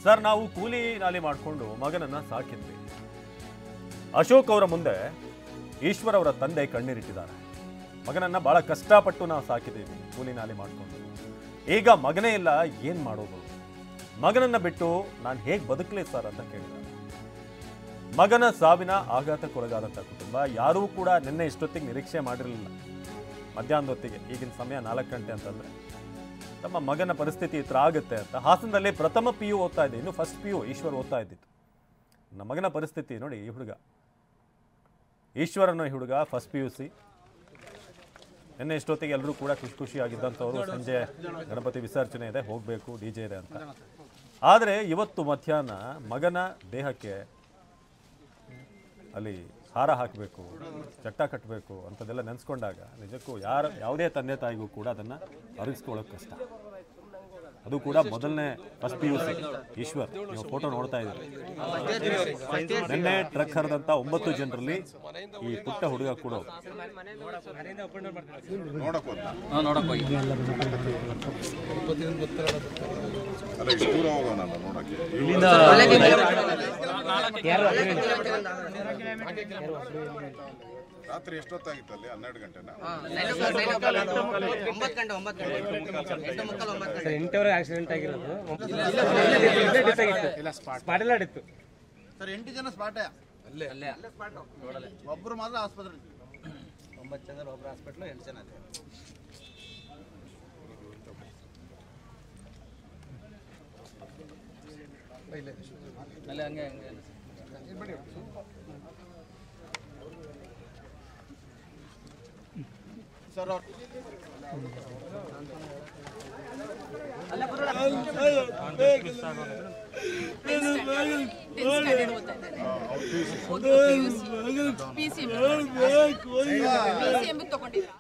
Sir ನಾವು ಕೂಲಿ ನಾಲಿ ಮಾಡಿಕೊಂಡು ಮಗನನ್ನ ಸಾಕಿದ್ವಿ. ಅಶೋಕ್ ಅವರ ಮುಂದೆ ಈಶ್ವರ್ ಅವರ ತಂದೆ ಕಣ್ಣೀರಿಟ್ಟಿದ್ದಾರೆ. ಮಗನನ್ನ ಬಹಳ ಕಷ್ಟಪಟ್ಟು ನಾವು ಸಾಕಿದ್ದೀವಿ ಕೂಲಿ ನಾಲಿ ಮಾಡಿಕೊಂಡು. ಈಗ ಮಗನೇ ಇಲ್ಲ, ಏನ್ ಮಾಡೋದು? ಮಗನನ್ನ ಬಿಟ್ಟು ನಾನು ಹೇಗೆ ಬದುಕಲಿ ಸರ್ ಅಂತ ಕೇಳಿದ್ದಾರೆ. ಮಗನ ಸಾವಿನ ಆಘಾತಕ್ಕೊಳಗಾದಂಥ ಕುಟುಂಬ ಯಾರೂ ಕೂಡ ನಿನ್ನೆ ಇಷ್ಟೊತ್ತಿಗೆ ನಿರೀಕ್ಷೆ ಮಾಡಿರಲಿಲ್ಲ. ಮಧ್ಯಾಹ್ನದ ಹೊತ್ತಿಗೆ, ಈಗಿನ ಸಮಯ 4 ಗಂಟೆ ಅಂತಂದ್ರೆ ತಮ್ಮ ಮಗನ ಪರಿಸ್ಥಿತಿ ಈ ಥರ ಆಗುತ್ತೆ ಅಂತ. ಹಾಸನದಲ್ಲಿ ಪ್ರಥಮ PU ಓದ್ತಾ ಇದ್ದೆ, ಇನ್ನು ಫಸ್ಟ್ PU ಈಶ್ವರ್ ಓದ್ತಾ ಇದ್ದಿತ್ತು. ನಮ್ಮ ಮಗನ ಪರಿಸ್ಥಿತಿ ನೋಡಿ. ಈ ಹುಡುಗ ಈಶ್ವರ್ ಅನ್ನೋ ಹುಡುಗ ಫಸ್ಟ್ PUC. ನಿನ್ನೆ ಇಷ್ಟೊತ್ತಿಗೆ ಎಲ್ಲರೂ ಕೂಡ ಖುಷಿಯಾಗಿದ್ದಂಥವ್ರು. ಸಂಜೆ ಗಣಪತಿ ವಿಸರ್ಜನೆ ಇದೆ, ಹೋಗಬೇಕು, DJ ಇದೆ ಅಂತ. ಆದರೆ ಇವತ್ತು ಮಧ್ಯಾಹ್ನ ಮಗನ ದೇಹಕ್ಕೆ ಅಲ್ಲಿ ಹಾರ ಹಾಕಬೇಕು, ಚಟ್ಟ ಕಟ್ಟಬೇಕು ಅಂಥದ್ದೆಲ್ಲ ನೆನೆಸ್ಕೊಂಡಾಗ ನಿಜಕ್ಕೂ ಯಾವುದೇ ತಂದೆ ತಾಯಿಗೂ ಕೂಡ ಅದನ್ನು ಅರಿಸ್ಕೊಳ್ಳೋಕೆ ಕಷ್ಟ. ಅದು ಕೂಡ ಮೊದಲನೇ ಫಸ್ಟ್ PUC ಈಶ್ವರ್. ನೀವು ಫೋಟೋ ನೋಡ್ತಾ ಇದ್ದೀರಿ. ನಿನ್ನೆ ಟ್ರಕ್ ಹರಿದಂಥ 9 ಜನರಲ್ಲಿ ಈ ಪುಟ್ಟ ಹುಡುಗ ಕೂಡ ರಾತ್ರಿ ಎಷ್ಟೊತ್ತಾಗಿತ್ತು ಅಲ್ಲಿ? 12 ಗಂಟೆನಾ? 8 ಆಕ್ಸಿಡೆಂಟ್ ಆಗಿರೋದು. ಸ್ಪಾಟ್ ಎಲ್ಲ ಆಡಿತ್ತು ಸರ್. 8 ಜನ ಸ್ಪಾಟ್ ಅಲ್ಲೇ. ಒಬ್ರು ಮಾತ್ರ ಆಸ್ಪತ್ರೆ. 9 ಜನ ಒಬ್ರು ಹಾಸ್ಪಿಟ್ಲು, 8 ಜನ ಅಲ್ಲೇ. ಹಂಗೆ ಸರ್ PCM ತಗೊಂಡಿದ್ದೀರಾ?